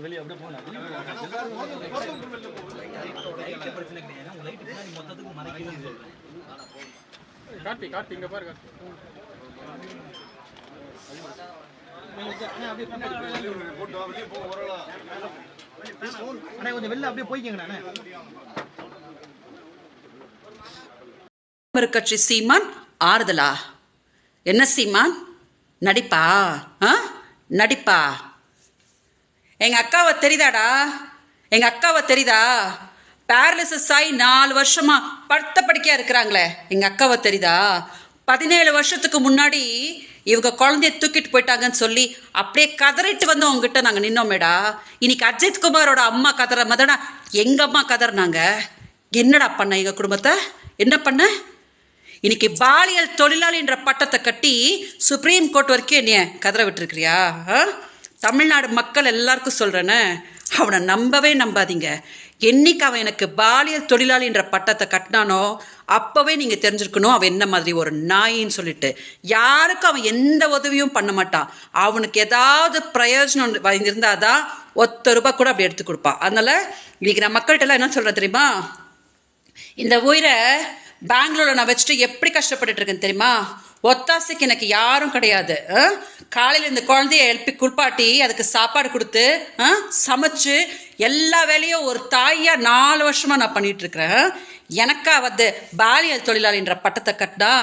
வெளியே அப்படியே போனா கார்த்தி கார்த்தி இங்க பாரு கொஞ்சம் வெளில அப்படியே போய்க்கங்க. கட்சி சீமான் ஆறுதலா? என்ன சீமான் நடிப்பா? நடிப்பா? எங்க அக்காவை தெரியுதாடா? எங்க அக்காவை தெரியுதா? பேரலிசிஸ் ஆகி 4 வருஷமா படுத்த படுக்கையா இருக்கிறாங்களே, எங்க அக்காவை தெரியுதா? 17 வருஷத்துக்கு முன்னாடி இவங்க குழந்தைய தூக்கிட்டு போயிட்டாங்கன்னு சொல்லி அப்படியே கதறிட்டு வந்து உங்ககிட்ட நாங்க நின்னோமேடா. இன்னைக்கு அஜித் குமாரோட அம்மா கதற மாதிரிடா எங்க அம்மா கதறினாங்க. என்னடா பண்ண எங்க குடும்பத்தை? என்ன பண்ண? இன்னைக்கு பாலியல் தொழிலாளின்ற பட்டத்தை கட்டி சுப்ரீம் கோர்ட் வரைக்கும் என்னைய கதற விட்டுருக்கிறியா? தமிழ்நாடு மக்கள் எல்லாருக்கும் சொல்றேன்னு, அவனை நம்பவே நம்பாதீங்க. என்னைக்கு அவன் எனக்கு பாலியல் தொழிலாளின்ற பட்டத்தை கட்டினானோ அப்பவே நீங்க தெரிஞ்சிருக்கணும் அவன் என்ன மாதிரி ஒரு நாயின்னு சொல்லிட்டு. யாருக்கும் அவன் எந்த உதவியும் பண்ண மாட்டான். அவனுக்கு ஏதாவது பிரயோஜனம் இருந்தாதான் ₹1 கூட அப்படி எடுத்து கொடுப்பான். அதனால இன்னைக்கு நான் மக்கள்கிட்ட எல்லாம் என்ன சொல்றேன் தெரியுமா? இந்த உயிரை பெங்களூர்ல நான் வச்சுட்டு எப்படி கஷ்டப்பட்டுட்டு இருக்கேன் தெரியுமா? ஒத்தாசைக்கு எனக்கு யாரும் கிடையாது. காலையில் இந்த குழந்தைய எழுப்பி குளிப்பாட்டி அதுக்கு சாப்பாடு கொடுத்து சமைச்சு எல்லா வேலையும் ஒரு தாயா 4 வருஷமா நான் பண்ணிட்டு இருக்கிறேன். எனக்கா வந்து பாலியல் தொழிலாளின்ற பட்டத்தை கட்டா?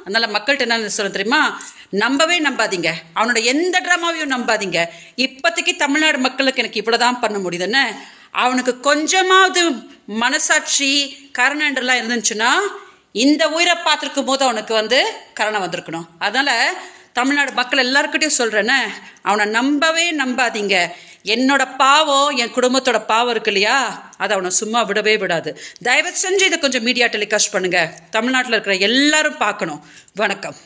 அதனால மக்கள்கிட்ட என்ன சொல்ல தெரியுமா? நம்பவே நம்பாதீங்க. அவனோட எந்த ட்ராமாவையும் நம்பாதீங்க. இப்போதைக்கு தமிழ்நாடு மக்களுக்கு எனக்கு இவ்வளவுதான் பண்ண முடியுதுன்னு. அவனுக்கு கொஞ்சமாவது மனசாட்சி கருணைன்றலாம் இருந்துச்சுன்னா இந்த உயிரை பார்த்துருக்கும் போது அவனுக்கு வந்து கருணை வந்திருக்கணும். அதனால தமிழ்நாடு மக்கள் எல்லாருக்கிட்டையும் சொல்றேன்னு, அவனை நம்பவே நம்பாதீங்க. என்னோட பாவம், என் குடும்பத்தோட பாவம் இருக்கு இல்லையா, அதை அவனை சும்மா விடவே விடாது. தயவு செஞ்சு இதை கொஞ்சம் மீடியா டெலிகாஸ்ட் பண்ணுங்க. தமிழ்நாட்டில் இருக்கிற எல்லாரும் பார்க்கணும். வணக்கம்.